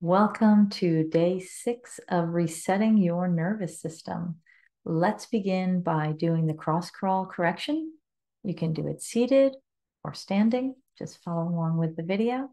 Welcome to day 6 of resetting your nervous system. Let's begin by doing the cross crawl correction. You can do it seated or standing. Just follow along with the video.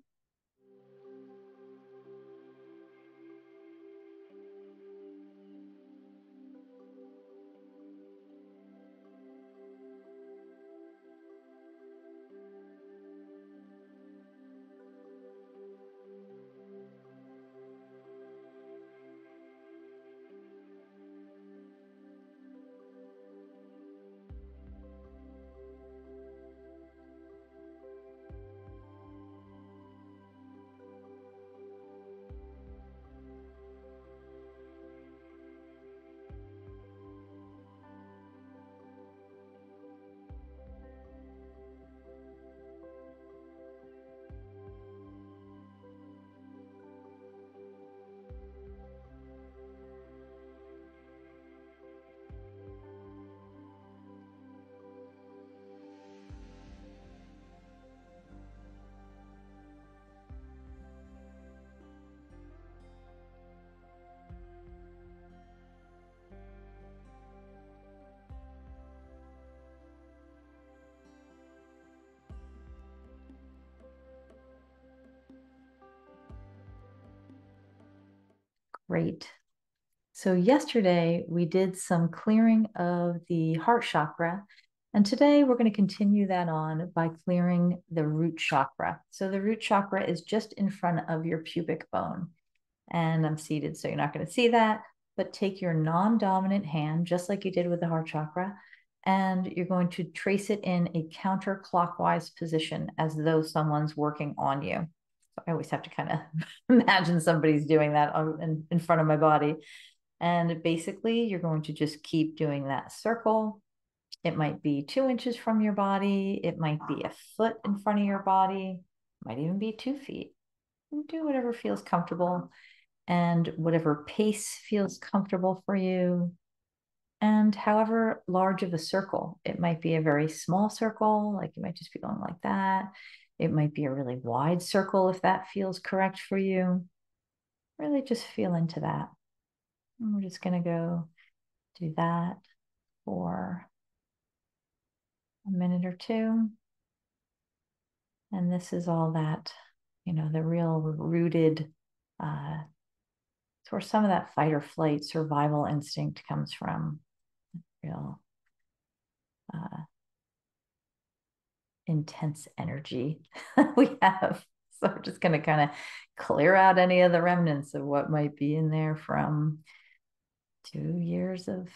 Great. So yesterday we did some clearing of the heart chakra, and today we're going to continue that on by clearing the root chakra. So the root chakra is just in front of your pubic bone, and I'm seated, so you're not going to see that, but take your non-dominant hand, just like you did with the heart chakra, and you're going to trace it in a counterclockwise position as though someone's working on you. So I always have to kind of imagine somebody's doing that in front of my body. And basically, you're going to just keep doing that circle. It might be 2 inches from your body. It might be a foot in front of your body. It might even be 2 feet. Do whatever feels comfortable and whatever pace feels comfortable for you. And however large of a circle, it might be a very small circle, like you might just be going like that. It might be a really wide circle if that feels correct for you. Really just feel into that. And we're just going to go do that for a minute or two. And this is all that, the real rooted, it's where some of that fight or flight survival instinct comes from. Real intense energy we have. So we're just going to kind of clear out any of the remnants of what might be in there from 2 years of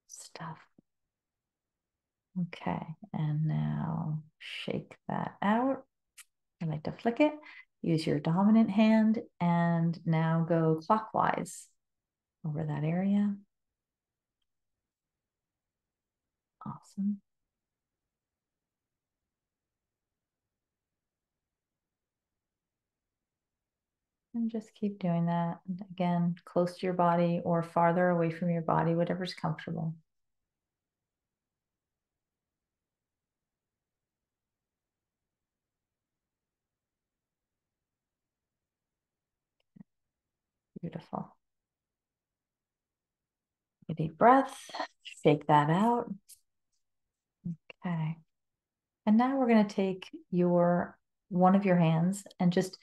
stuff. Okay, and now shake that out. I like to flick it. Use your dominant hand and now go clockwise over that area. Awesome. And just keep doing that. Again, close to your body or farther away from your body, whatever's comfortable. Beautiful. A deep breath, shake that out. Okay. And now we're going to take one of your hands and just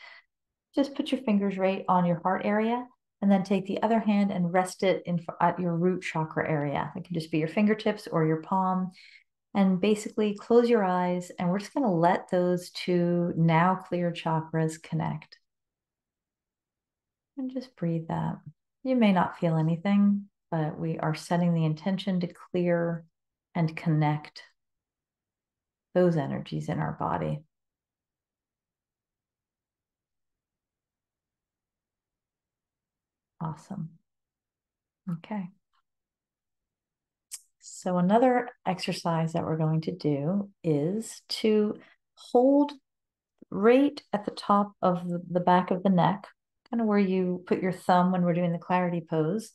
put your fingers right on your heart area, and then take the other hand and rest it at your root chakra area. It can just be your fingertips or your palm. And basically close your eyes, and we're just going to let those two now clear chakras connect. And just breathe that. You may not feel anything, but we are setting the intention to clear and connect those energies in our body. Awesome. Okay. So another exercise that we're going to do is to hold right at the top of the back of the neck, kind of where you put your thumb when we're doing the clarity pose,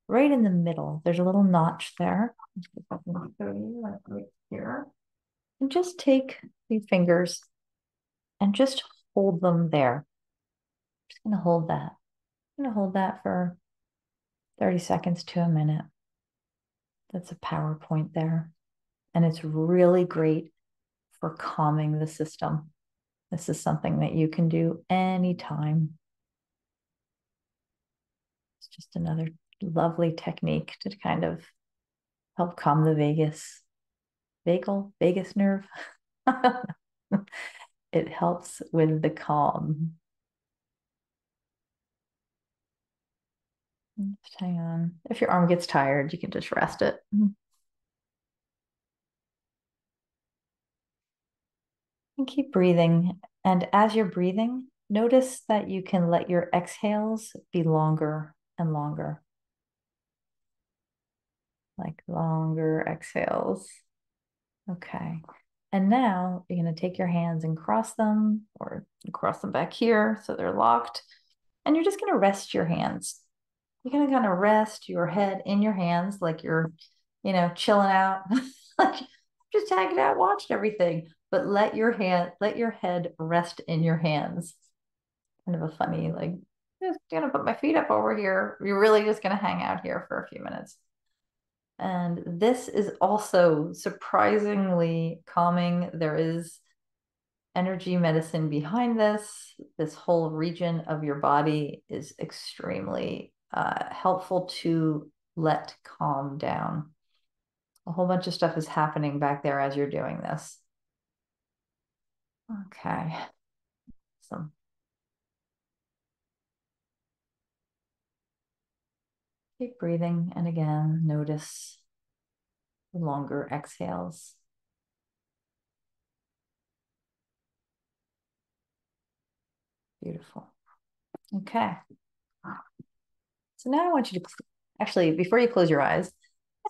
right in the middle. There's a little notch there. Right here. And just take your fingers and just hold them there. Just going to hold that. I'm going to hold that for 30 seconds to a minute. That's a PowerPoint there. And it's really great for calming the system. This is something that you can do anytime. It's just another lovely technique to kind of help calm the vagus nerve. It helps with the calm. Just hang on. If your arm gets tired, you can just rest it. And keep breathing. And as you're breathing, notice that you can let your exhales be longer and longer. Like longer exhales. Okay. And now you're going to take your hands and cross them or cross them back here so they're locked. And you're just going to rest your hands. You're going to kind of rest your head in your hands like you're, chilling out, like just hanging out, watching everything. But let your head rest in your hands. Kind of a funny, like, just gonna put my feet up over here. You're really just gonna hang out here for a few minutes. And this is also surprisingly calming. There is energy medicine behind this. This whole region of your body is extremely helpful to let calm down. A whole bunch of stuff is happening back there as you're doing this. Okay. So keep breathing. And again, notice the longer exhales. Beautiful. Okay. So now I want you to actually, before you close your eyes,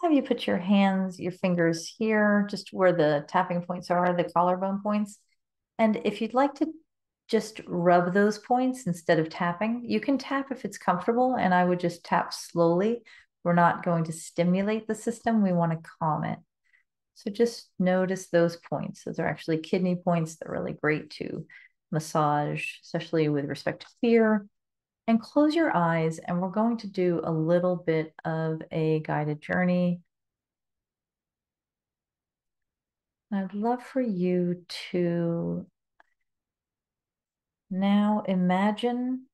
have you put your hands, your fingers here, just where the tapping points are, the collarbone points. And if you'd like to just rub those points instead of tapping, you can tap if it's comfortable, and I would just tap slowly. We're not going to stimulate the system. We want to calm it. So just notice those points. Those are actually kidney points. They're really great to massage, especially with respect to fear. And close your eyes, and we're going to do a little bit of a guided journey. I'd love for you to now imagine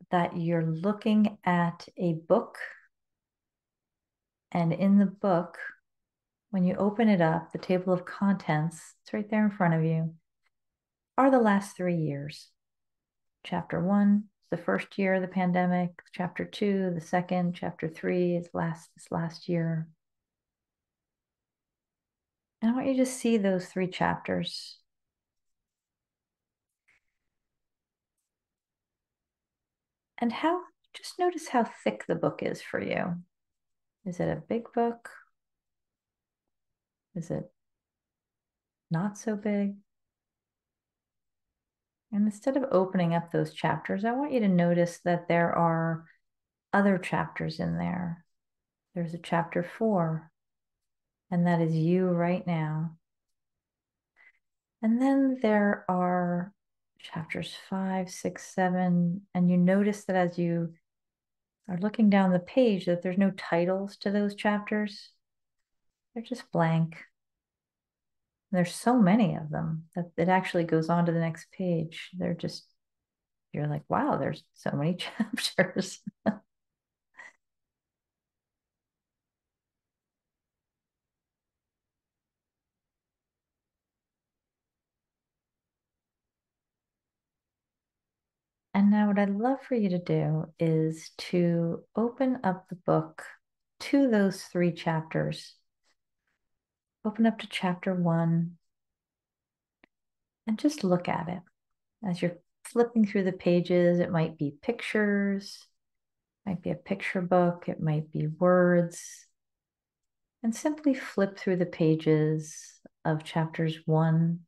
that you're looking at a book. And in the book, when you open it up, the table of contents, it's right there in front of you, are the last 3 years. Chapter 1, the first year of the pandemic. Chapter 2, the second. Chapter 3 is this last year. And I want you to see those 3 chapters. And just notice how thick the book is for you. Is it a big book? Is it not so big? And instead of opening up those chapters, I want you to notice that there are other chapters in there. There's a chapter 4, and that is you right now. And then there are chapters 5, 6, 7, and you notice that as you are looking down the page that there's no titles to those chapters. They're just blank. There's so many of them that it actually goes on to the next page. You're like, wow, there's so many chapters. And now what I'd love for you to do is to open up the book to those 3 chapters. Open up to chapter 1 and just look at it. As you're flipping through the pages, it might be pictures, it might be a picture book, it might be words. And simply flip through the pages of chapters 1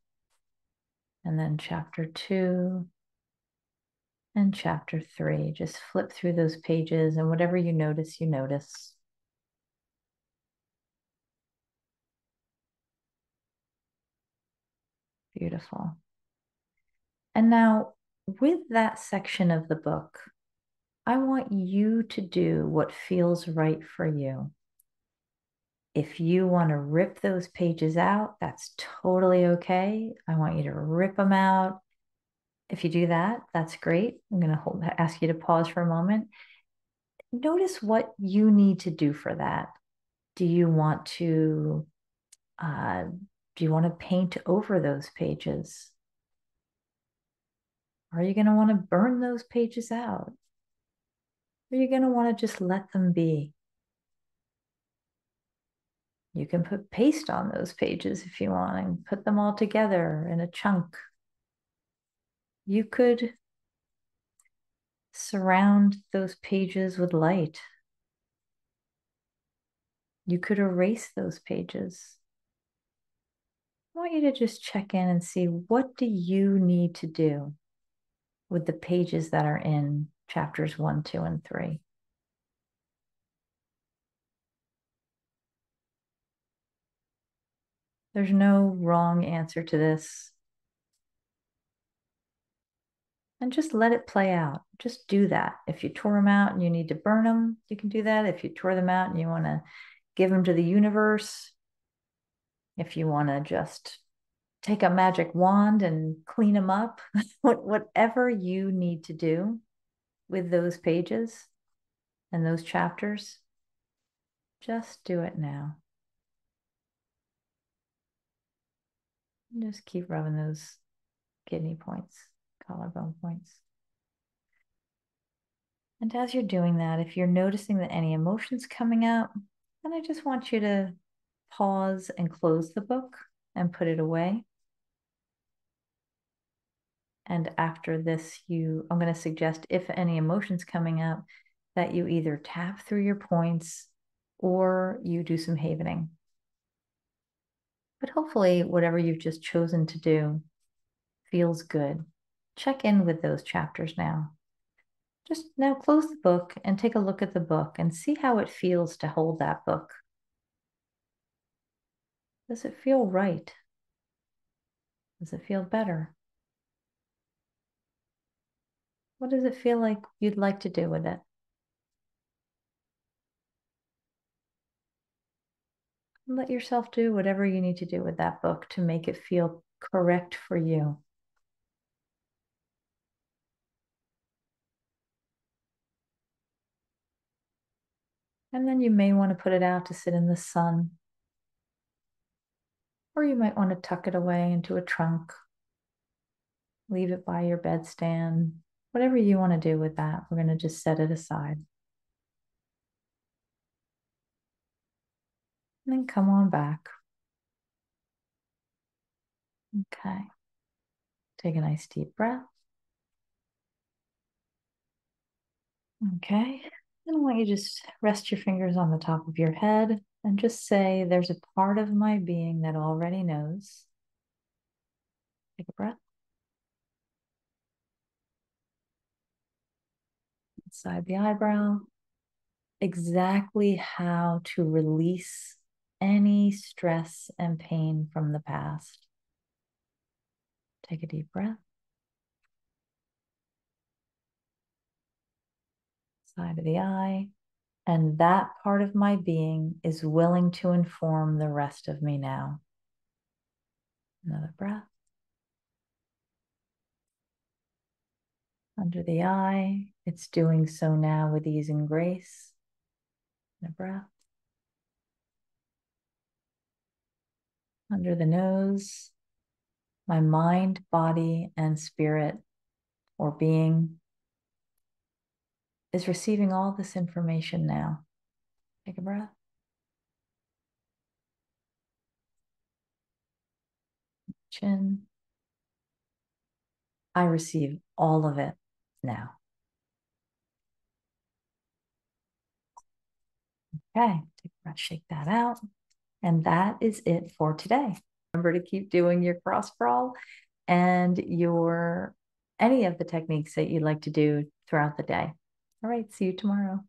and then chapter 2 and chapter 3. Just flip through those pages, and whatever you notice, you notice. Beautiful. And now with that section of the book, I want you to do what feels right for you. If you want to rip those pages out, that's totally okay. I want you to rip them out. If you do that, that's great. I'm going to ask you to pause for a moment. Notice what you need to do for that. Do you want to paint over those pages? Are you going to want to burn those pages out? Are you going to want to just let them be? You can put paste on those pages if you want and put them all together in a chunk. You could surround those pages with light. You could erase those pages. I want you to just check in and see, what do you need to do with the pages that are in chapters 1, 2, and 3? There's no wrong answer to this. And just let it play out. Just do that. If you tore them out and you need to burn them, you can do that. If you tore them out and you want to give them to the universe, if you want to just take a magic wand and clean them up, whatever you need to do with those pages and those chapters, just do it now. Just keep rubbing those kidney points, collarbone points. And as you're doing that, if you're noticing that any emotions coming up, then I just want you to pause and close the book and put it away. And after this, I'm going to suggest, if any emotions coming up, that you either tap through your points or you do some havening. But hopefully, whatever you've just chosen to do feels good. Check in with those chapters now. Just now close the book and take a look at the book and see how it feels to hold that book. Does it feel right? Does it feel better? What does it feel like you'd like to do with it? Let yourself do whatever you need to do with that book to make it feel correct for you. And then you may want to put it out to sit in the sun. Or you might want to tuck it away into a trunk. Leave it by your bedstand. Whatever you want to do with that, we're going to just set it aside. And then come on back. Okay. Take a nice deep breath. Okay. And I want you to just rest your fingers on the top of your head and just say, there's a part of my being that already knows. Take a breath. Inside the eyebrow. Exactly how to release any stress and pain from the past. Take a deep breath. Side of the eye. And that part of my being is willing to inform the rest of me now. Another breath. Under the eye, it's doing so now with ease and grace. And a breath. Under the nose, my mind, body, and spirit or being is receiving all this information now. Take a breath. Chin. I receive all of it now. Okay, take a breath, shake that out. And that is it for today. Remember to keep doing your cross crawl and any of the techniques that you'd like to do throughout the day. All right, see you tomorrow.